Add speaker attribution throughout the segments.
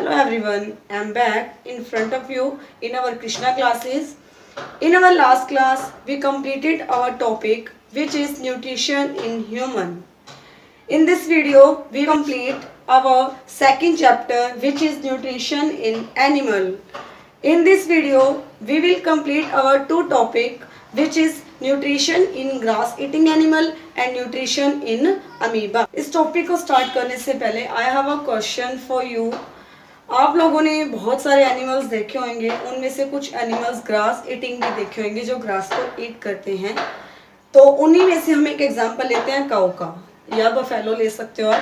Speaker 1: Hello everyone, I am back in front of you in our Krishna classes. In our last class, we completed our topic which is nutrition in human. In this video, we complete our second chapter which is nutrition in animal. In this video, we will complete our two topic which is nutrition in grass eating animal and nutrition in amoeba. इस topic को start करने से पहले I have a question for you. आप लोगों ने बहुत सारे एनिमल्स देखे होंगे, उनमें से कुछ एनिमल्स ग्रास ईटिंग भी देखे होंगे जो ग्रास को ईट करते हैं। तो उन्हीं में से हम एक एग्जांपल लेते हैं काऊ का, या बफेलो ले सकते हो।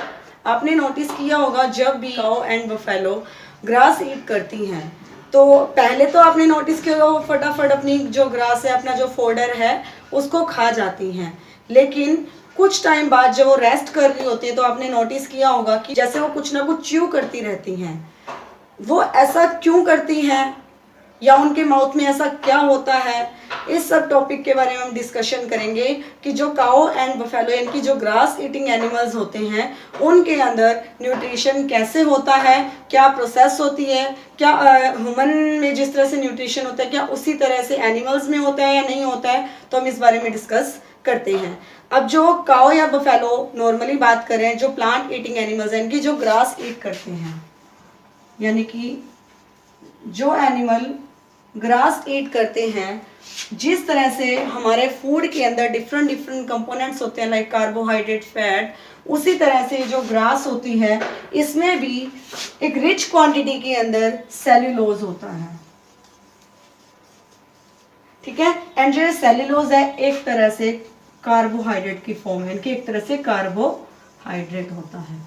Speaker 1: आपने नोटिस किया होगा जब भी काऊ एंड बफेलो ग्रास ईट करती हैं तो पहले तो आपने नोटिस किया वो फटाफट अपनी जो ग्रास है, अपना जो फोडर है उसको खा जाती हैं। लेकिन कुछ टाइम बाद जब वो रेस्ट कर रही होती है तो आपने नोटिस किया होगा कि जैसे वो कुछ ना कुछ च्यू करती रहती हैं। वो ऐसा क्यों करती हैं या उनके माउथ में ऐसा क्या होता है, इस सब टॉपिक के बारे में हम डिस्कशन करेंगे कि जो काऊ एंड बफेलो इनकी जो ग्रास ईटिंग एनिमल्स होते हैं उनके अंदर न्यूट्रिशन कैसे होता है, क्या प्रोसेस होती है, क्या ह्यूमन में जिस तरह से न्यूट्रिशन होता है क्या उसी तरह से एनिमल्स में होता है या नहीं होता है, तो हम इस बारे में डिस्कस करते हैं। अब जो काऊ या बफेलो नॉर्मली बात करें, जो प्लांट ईटिंग एनिमल्स हैं इनकी जो ग्रास ईट करते हैं, यानी कि जो एनिमल ग्रास ईट करते हैं, जिस तरह से हमारे फूड के अंदर डिफरेंट डिफरेंट कंपोनेंट्स होते हैं लाइक कार्बोहाइड्रेट, फैट, उसी तरह से जो ग्रास होती है इसमें भी एक रिच क्वांटिटी के अंदर सेल्यूलोज होता है। ठीक है, एंड जो सेल्यूलोज है एक तरह से कार्बोहाइड्रेट की फॉर्म है, इनकी एक तरह से कार्बोहाइड्रेट होता है।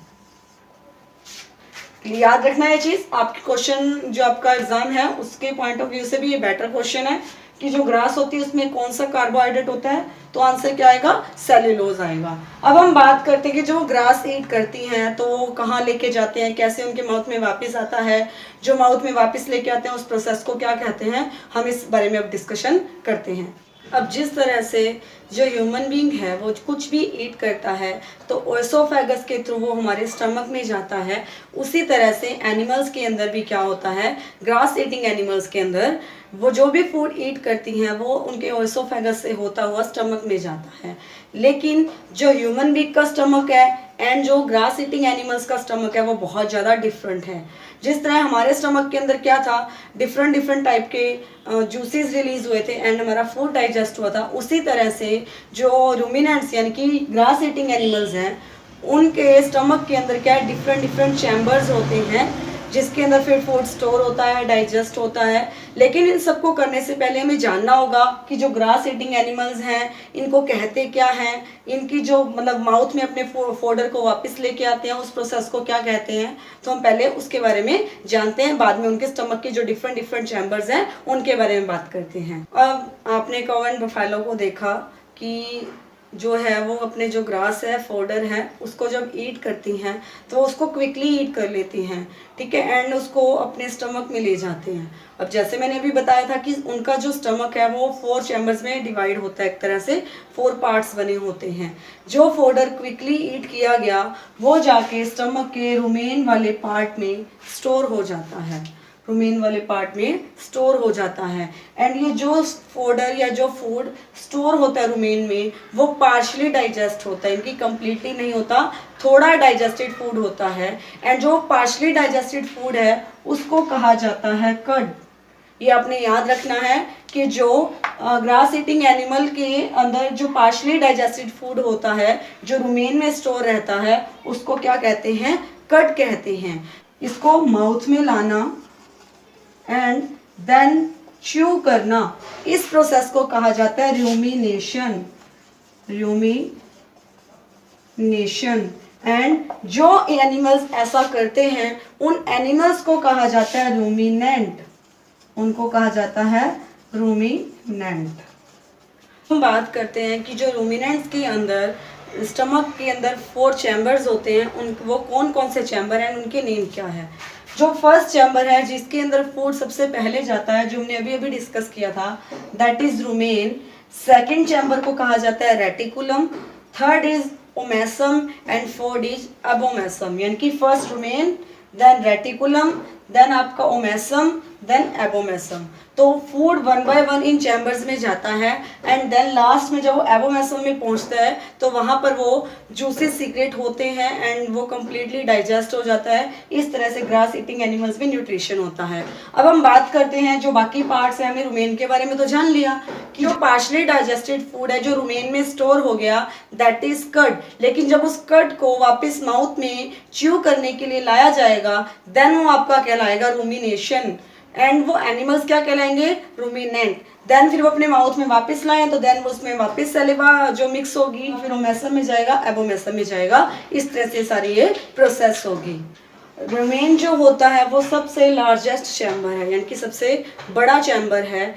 Speaker 1: याद रखना ये चीज, आपके क्वेश्चन जो आपका एग्जाम है उसके पॉइंट ऑफ व्यू से भी ये बेटर क्वेश्चन है कि जो ग्रास होती है उसमें कौन सा कार्बोहाइड्रेट होता है, तो आंसर क्या आएगा, सेल्यूलोज आएगा। अब हम बात करते हैं कि जो ग्रास ईट करती हैं तो वो कहाँ लेके जाते हैं, कैसे उनके माउथ में वापस आता है, जो माउथ में वापस लेके आते हैं उस प्रोसेस को क्या कहते हैं, हम इस बारे में अब डिस्कशन करते हैं। अब जिस तरह से जो ह्यूमन बीइंग है वो कुछ भी ईट करता है तो ओएसोफेगस के थ्रू वो हमारे स्टमक में जाता है, उसी तरह से एनिमल्स के अंदर भी क्या होता है, ग्रास ईटिंग एनिमल्स के अंदर वो जो भी फूड ईट करती हैं वो उनके ओएसोफेगस से होता हुआ स्टमक में जाता है। लेकिन जो ह्यूमन बीइंग का स्टमक है एंड जो ग्रास ईटिंग एनिमल्स का स्टमक है वो बहुत ज़्यादा डिफरेंट है। जिस तरह हमारे स्टमक के अंदर क्या था, डिफरेंट डिफरेंट टाइप के जूसेस रिलीज हुए थे एंड हमारा फूड डाइजेस्ट हुआ था, उसी तरह से जो रूमिनेंट्स यानी कि ग्रास ईटिंग एनिमल्स हैं उनके स्टमक के अंदर क्या है, डिफरेंट डिफरेंट चैम्बर्स होते हैं जिसके अंदर फिर फूड स्टोर होता है, डाइजेस्ट होता है। लेकिन इन सबको करने से पहले हमें जानना होगा कि जो ग्रास ईटिंग एनिमल्स हैं इनको कहते क्या हैं, इनकी जो मतलब माउथ में अपने फोडर को वापस लेके आते हैं उस प्रोसेस को क्या कहते हैं, तो हम पहले उसके बारे में जानते हैं, बाद में उनके स्टमक के जो डिफरेंट डिफरेंट चैम्बर्स हैं उनके बारे में बात करते हैं। अब आपने काऊ एंड बफेलो को देखा कि जो है वो अपने जो ग्रास है, फोडर है, उसको जब ईट करती हैं तो वो उसको क्विकली ईट कर लेती हैं, ठीक है, एंड उसको अपने स्टमक में ले जाते हैं। अब जैसे मैंने अभी बताया था कि उनका जो स्टमक है वो 4 चैम्बर्स में डिवाइड होता है, एक तरह से 4 पार्ट्स बने होते हैं। जो फोडर क्विकली ईट किया गया वो जाके स्टमक के रुमेन वाले पार्ट में स्टोर हो जाता है, रुमेन वाले पार्ट में स्टोर हो जाता है। एंड ये जो फोडर या जो फूड स्टोर होता है रुमेन में वो पार्शली डाइजेस्ट होता है, इनकी कंप्लीटली नहीं होता, थोड़ा डाइजेस्टेड फूड होता है। एंड जो पार्शली डाइजेस्टेड फूड है उसको कहा जाता है कर्ड। ये आपने याद रखना है कि जो ग्रास ईटिंग एनिमल के अंदर जो पार्शली डाइजेस्टेड फूड होता है, जो रुमेन में स्टोर रहता है, उसको क्या कहते हैं, कर्ड कहते हैं। इसको माउथ में लाना एंड देन च्यू करना, इस प्रोसेस को कहा जाता है रूमिनेशन, रूमिनेशन। एंड जो एनिमल्स ऐसा करते हैं उन एनिमल्स को कहा जाता है रूमिनेंट, उनको कहा जाता है रूमिनेंट। हम बात करते हैं कि जो रूमिनेंट्स के अंदर स्टमक के अंदर 4 चैम्बर्स होते हैं, उन वो कौन कौन से चैम्बर हैं, उनके नेम क्या है। जो फर्स्ट चैम्बर है जिसके अंदर फूड सबसे पहले जाता है, जो हमने अभी अभी डिस्कस किया था, that is rumen. Second chamber को कहा जाता है reticulum, third is omasum and fourth is abomasum, यानी कि first rumen, then reticulum, then आपका ओमेसम, देन एबोमेसम। तो food one by one in chambers में जाता है एंड देन लास्ट में जब वो एबोमेसम में पहुंचता है तो वहां पर वो जूसेस सीक्रेट होते हैं एंड वो कम्प्लीटली डाइजेस्ट हो जाता है। इस तरह से ग्रास ईटिंग एनिमल्स में न्यूट्रिशन होता है। अब हम बात करते हैं जो बाकी पार्ट्स हैं। हमने रुमेन के बारे में तो जान लिया कि जो पार्शली डाइजेस्टेड फूड है जो रुमेन में स्टोर हो गया, दैट इज कर्ड। लेकिन जब उस कर्ड को वापस माउथ में च्यू करने के लिए लाया जाएगा देन वो आपका कहलाएगा रूमिनेशन एंड वो एनिमल्स क्या कहलाएंगे, रूमिनेंट। देन फिर वो अपने माउथ में वापस लाएं तो देन उसमें वापस सैलिवा जो मिक्स होगी, फिर ओमेसम में जाएगा, एबोमेसम में जाएगा। इस तरह से सारी ये प्रोसेस होगी। रुमेन जो होता है वो सबसे लार्जेस्ट चैम्बर है, यानी कि सबसे बड़ा चैम्बर है।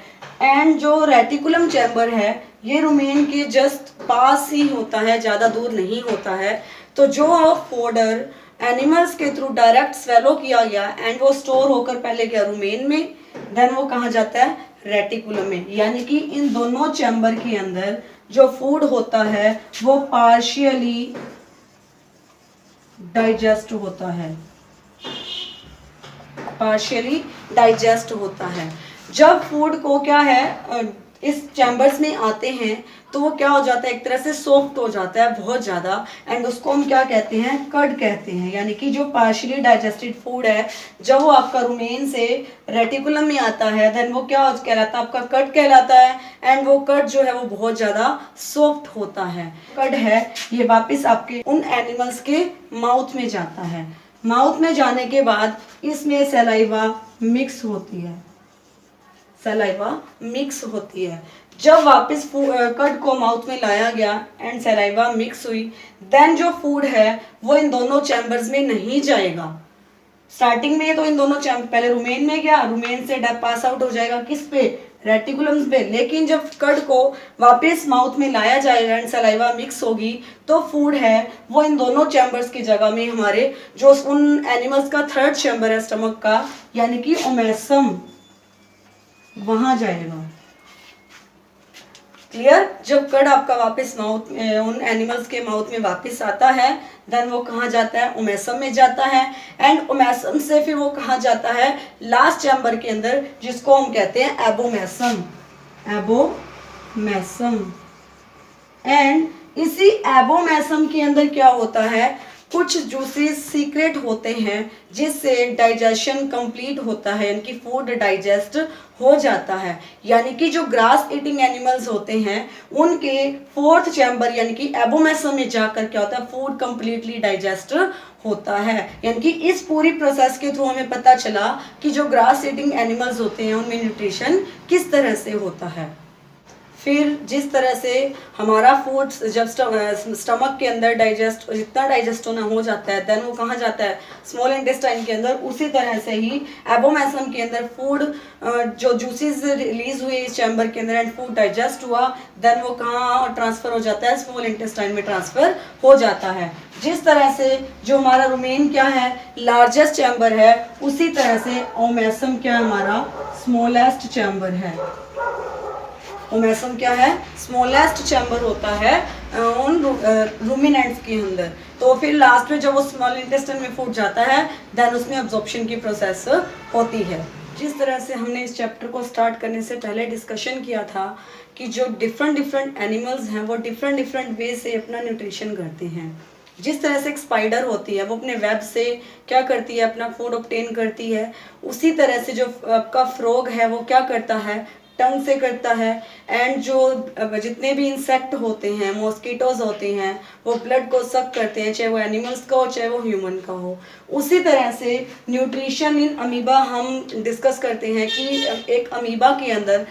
Speaker 1: एंड जो रेटिकुलम चैम्बर है ये रुमेन के जस्ट पास ही होता है, ज़्यादा दूर नहीं होता है। तो जो फोडर एनिमल्स के थ्रू डायरेक्ट स्वेलो किया गया एंड वो स्टोर होकर पहले गया रुमेन में, देन वो कहाँ जाता है, रेटिकुलम में। यानी कि इन दोनों चैम्बर के अंदर जो फूड होता है वो पार्शियली डाइजेस्ट होता है, पार्शियली डाइजेस्ट होता है। जब फूड को क्या है इस चैम्बर्स में आते हैं तो वो क्या हो जाता है, एक तरह से सॉफ्ट हो जाता है बहुत ज़्यादा एंड उसको हम क्या कहते हैं, कर्ड कहते हैं। यानी कि जो पार्शियली डाइजेस्टेड फूड है जब वो आपका रुमेन से रेटिकुलम में आता है देन वो क्या कहलाता है, आपका कर्ड कहलाता है। एंड वो कर्ड जो है वो बहुत ज़्यादा सॉफ्ट होता है। कर्ड है ये वापस आपके उन एनिमल्स के माउथ में जाता है। माउथ में जाने के बाद इसमें सलाइवा मिक्स होती है, सलाइवा मिक्स होती है। जब वापस कर्ड को माउथ में लाया गया एंड सलाइवा मिक्स हुई देन जो फूड है वो इन दोनों चैम्बर्स में नहीं जाएगा। स्टार्टिंग में तो इन दोनों चैम्बर पहले रुमेन में गया, रुमेन से पास आउट हो जाएगा किस पे, रेटिकुलम्स पे। लेकिन जब कर्ड को वापस माउथ में लाया जाएगा एंड सलाइवा मिक्स होगी तो फूड है वो इन दोनों चैम्बर्स की जगह में हमारे जो उन एनिमल्स का थर्ड चैम्बर है स्टमक का, यानी कि ओमेसम, वहां जाएगा। क्लियर। जब कर्ड आपका वापस माउथ उन एनिमल्स के माउथ में वापस आता है देन वो कहाँ जाता है, ओमेसम में जाता है एंड ओमेसम से फिर वो कहाँ जाता है, लास्ट चैम्बर के अंदर जिसको हम कहते हैं एबोमेसम, एबोमेसम। एंड इसी एबोमेसम के अंदर क्या होता है, कुछ जूसेस सीक्रेट होते हैं जिससे डाइजेशन कंप्लीट होता है, यानी कि फूड डाइजेस्ट हो जाता है। यानी कि जो ग्रास ईटिंग एनिमल्स होते हैं उनके फोर्थ चैम्बर यानी कि एबोमेसम में जाकर क्या होता है, फूड कंप्लीटली डाइजेस्ट होता है। यानी कि इस पूरी प्रोसेस के थ्रू हमें पता चला कि जो ग्रास ईटिंग एनिमल्स होते हैं उनमें न्यूट्रिशन किस तरह से होता है। फिर जिस तरह से हमारा फूड जब स्टमक के अंदर डाइजेस्ट जितना डाइजेस्ट होना हो जाता है देन वो कहाँ जाता है, स्मॉल इंटेस्टाइन के अंदर। उसी तरह से ही एबोमेसम के अंदर फूड जो जूसेस रिलीज हुए इस चैम्बर के अंदर एंड फूड डाइजेस्ट हुआ देन वो कहाँ ट्रांसफर हो जाता है, स्मॉल इंटेस्टाइन में ट्रांसफर हो जाता है। जिस तरह से जो हमारा रुमेन क्या है लार्जेस्ट चैम्बर है, उसी तरह से ओमेसम क्या हमारा स्मॉलेस्ट चैम्बर है। ओमेसम क्या है, स्मॉलेस्ट चैम्बर होता है उन रूमिनेंट्स के अंदर। तो फिर लास्ट में जब वो स्मॉल इंटेस्टाइन में फूड जाता है देन उसमें अब्जॉर्प्शन की प्रोसेस होती है। जिस तरह से हमने इस चैप्टर को स्टार्ट करने से पहले डिस्कशन किया था कि जो डिफरेंट एनिमल्स हैं वो डिफरेंट वे से अपना न्यूट्रिशन करते हैं। जिस तरह से एक स्पाइडर होती है वो अपने वेब से क्या करती है, अपना फूड ऑब्टेन करती है, उसी तरह से जो आपका फ्रॉग है वो क्या करता है, टंग से करता है। एंड जो जितने भी इंसेक्ट होते हैं, मॉस्किटोज होते हैं, वो ब्लड को सक करते हैं, चाहे वो एनिमल्स का हो चाहे वो ह्यूमन का हो। उसी तरह से न्यूट्रिशन इन अमीबा हम डिस्कस करते हैं कि एक अमीबा के अंदर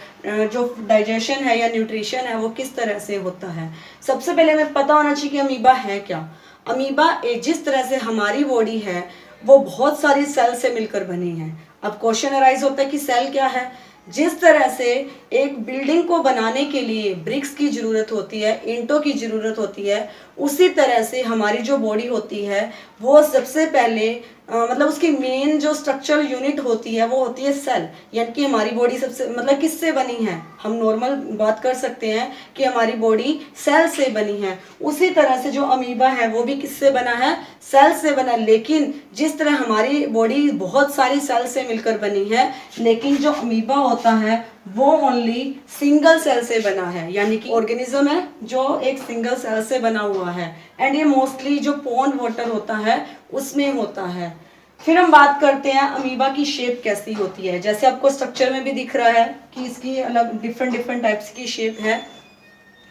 Speaker 1: जो डाइजेशन है या न्यूट्रिशन है वो किस तरह से होता है। सबसे पहले हमें पता होना चाहिए कि अमीबा है क्या। अमीबा जिस तरह से हमारी बॉडी है वो बहुत सारी सेल से मिलकर बनी है। अब क्वेश्चन अराइज होता है कि सेल क्या है। जिस तरह से एक बिल्डिंग को बनाने के लिए ब्रिक्स की ज़रूरत होती है, ईंटों की ज़रूरत होती है, उसी तरह से हमारी जो बॉडी होती है वो सबसे पहले मतलब उसकी मेन जो स्ट्रक्चरल यूनिट होती है वो होती है सेल। यानी कि हमारी बॉडी सबसे मतलब किससे बनी है, हम नॉर्मल बात कर सकते हैं कि हमारी बॉडी सेल से बनी है। उसी तरह से जो अमीबा है वो भी किससे बना है, सेल से बना। लेकिन जिस तरह हमारी बॉडी बहुत सारी सेल से मिलकर बनी है, लेकिन जो अमीबा होता है वो ओनली सिंगल सेल से बना है, यानी कि ऑर्गेनिज्म है जो एक सिंगल सेल से बना हुआ है। एंड ये मोस्टली जो पॉन्ड वाटर होता है उसमें होता है। फिर हम बात करते हैं अमीबा की शेप कैसी होती है। जैसे आपको स्ट्रक्चर में भी दिख रहा है कि इसकी अलग डिफरेंट टाइप्स की शेप है।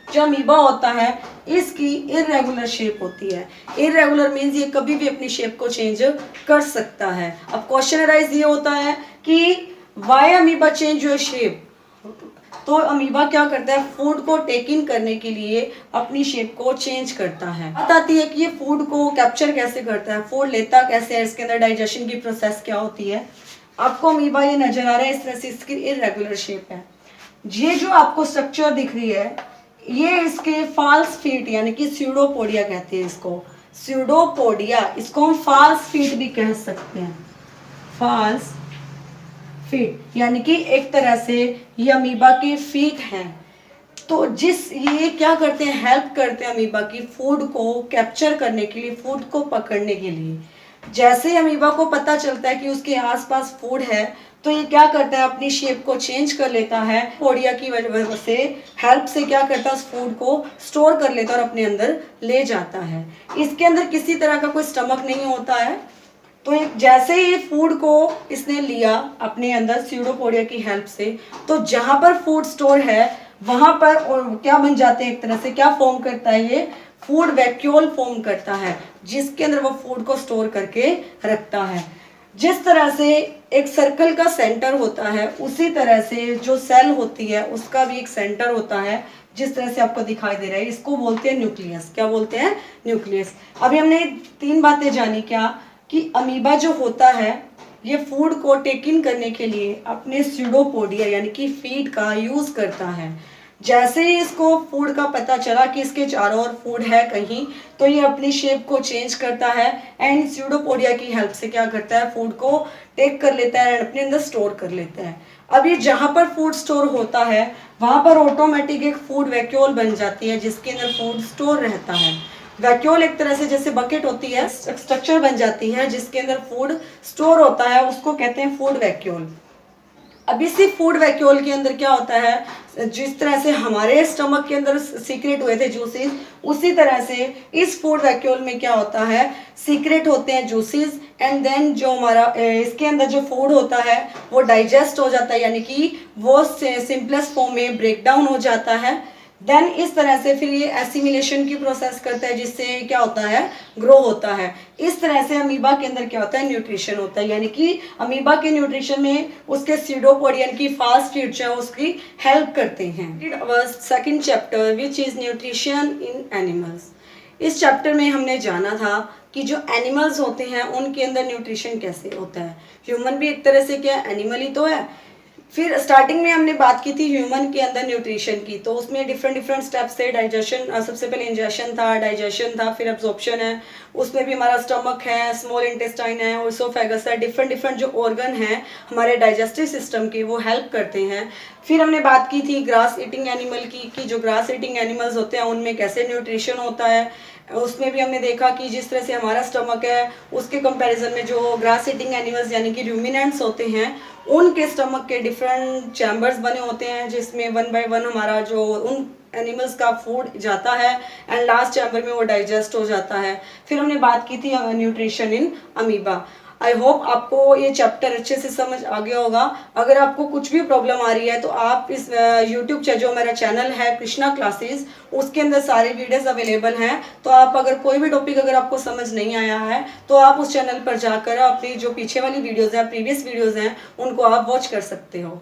Speaker 1: जो अमीबा होता है इसकी इरेगुलर शेप होती है। इरेगुलर मीन्स ये कभी भी अपनी शेप को चेंज कर सकता है। अब क्वेश्चन अराइज ये होता है कि why amoeba change your shape. तो अमीबा क्या करता है, फूड को टेक इन करने के लिए अपनी शेप को चेंज करता है। बात आती है कि ये फूड को कैप्चर कैसे करता है, फूड लेता कैसे है, इसके अंदर डाइजेशन की प्रोसेस क्या होती है। आपको अमीबा ये नजर आ रहा है, इस तरह से इसकी इरेगुलर शेप है। ये जो आपको स्ट्रक्चर दिख रही है ये इसके फाल्स फीट यानी कि स्यूडोपोडिया कहते हैं इसको। स्यूडोपोडिया, इसको हम फाल्स फीट भी कह सकते हैं। फाल्स फीट यानी कि एक तरह से ये अमीबा के फीट हैं। तो ये क्या करते हैं, हेल्प करते हैं अमीबा की फूड को कैप्चर करने के लिए, फूड को पकड़ने के लिए। जैसे अमीबा को पता चलता है कि उसके आसपास फूड है तो ये क्या करता है, अपनी शेप को चेंज कर लेता है। पोडिया की वजह से हेल्प से क्या करता है, उस फूड को स्टोर कर लेता है और अपने अंदर ले जाता है। इसके अंदर किसी तरह का कोई स्टमक नहीं होता है। तो जैसे ही फूड को इसने लिया अपने अंदर स्यूडोपोडिया की हेल्प से, तो जहां पर फूड स्टोर है वहां पर क्या बन जाते हैं, एक तरह से क्या फॉर्म करता है, ये फूड वैक्यूल फॉर्म करता है जिसके अंदर वो फूड को स्टोर करके रखता है। जिस तरह से एक सर्कल का सेंटर होता है उसी तरह से जो सेल होती है उसका भी एक सेंटर होता है, जिस तरह से आपको दिखाई दे रहा है। इसको बोलते हैं न्यूक्लियस। क्या बोलते हैं, न्यूक्लियस। अभी हमने 3 बातें जानी, क्या कि अमीबा जो होता है ये फूड को टेक इन करने के लिए अपने स्यूडोपोडिया यानी कि फीड का यूज करता है। जैसे ही इसको फूड का पता चला कि इसके चारों ओर फूड है कहीं, तो ये अपनी शेप को चेंज करता है एंड स्यूडोपोडिया की हेल्प से क्या करता है, फूड को टेक कर लेता है एंड अपने अंदर स्टोर कर लेता है। अब ये जहाँ पर फूड स्टोर होता है वहाँ पर ऑटोमेटिक एक फूड वैक्यूल बन जाती है जिसके अंदर फूड स्टोर रहता है। वैक्यूल एक तरह से जैसे बकेट होती है, स्ट्रक्चर बन जाती है जिसके अंदर फूड स्टोर होता है, उसको कहते हैं फूड वैक्यूल। अब इसी फूड वैक्यूल के अंदर क्या होता है, जिस तरह से हमारे स्टमक के अंदर सीक्रेट हुए थे जूसेस, उसी तरह से इस फूड वैक्यूल में क्या होता है, सीक्रेट होते हैं जूसेस एंड देन जो हमारा इसके अंदर जो फूड होता है वो डाइजेस्ट हो जाता है, यानी कि वो सिंपलेस्ट फॉर्म में ब्रेक डाउन हो जाता है। देन इस तरह से फिर ये एसिमिलेशन की प्रोसेस करता है जिससे क्या होता है, ग्रो होता है। इस तरह से अमीबा के अंदर क्या होता है, न्यूट्रिशन होता है, यानी कि अमीबा के न्यूट्रिशन में उसके स्यूडोपोडिया की फास्ट फीड जो है उसकी हेल्प करते हैं। Second chapter which is nutrition in animals. इस चैप्टर में हमने जाना था कि जो एनिमल्स होते हैं उनके अंदर न्यूट्रिशन कैसे होता है। ह्यूमन भी एक तरह से क्या एनिमल ही तो है। फिर स्टार्टिंग में हमने बात की थी ह्यूमन के अंदर न्यूट्रिशन की, तो उसमें डिफरेंट स्टेप्स थे। डाइजेशन, सबसे पहले इंजेशन था, डाइजेशन था, फिर एब्जॉर्प्शन है, उसमें भी हमारा स्टमक है, स्मॉल इंटेस्टाइन है, ओसोफेगस है, डिफरेंट जो ऑर्गन हैं हमारे डाइजेस्टिव सिस्टम के वो हेल्प करते हैं। फिर हमने बात की थी ग्रास ईटिंग एनिमल की कि जो ग्रास ईटिंग एनिमल्स होते हैं उनमें कैसे न्यूट्रिशन होता है। उसमें भी हमने देखा कि जिस तरह से हमारा स्टमक है उसके कंपैरिजन में जो ग्रास ईटिंग एनिमल्स यानी कि रूमिनेंट्स होते हैं उनके स्टमक के डिफरेंट चैम्बर्स बने होते हैं जिसमें 1 बाय 1 हमारा जो उन एनिमल्स का फूड जाता है एंड लास्ट चैम्बर में वो डाइजेस्ट हो जाता है। फिर हमने बात की थी nutrition in amoeba. I hope आपको ये चैप्टर अच्छे से समझ आ गया होगा। अगर आपको कुछ भी प्रॉब्लम आ रही है तो आप इस यूट्यूब जो मेरा चैनल है कृष्णा क्लासेस, उसके अंदर सारे वीडियोस अवेलेबल हैं। तो आप अगर कोई भी टॉपिक अगर आपको समझ नहीं आया है तो आप उस चैनल पर जाकर अपनी जो पीछे वाली वीडियोज़ हैं, प्रीवियस वीडियोज़ हैं, उनको आप वॉच कर सकते हो।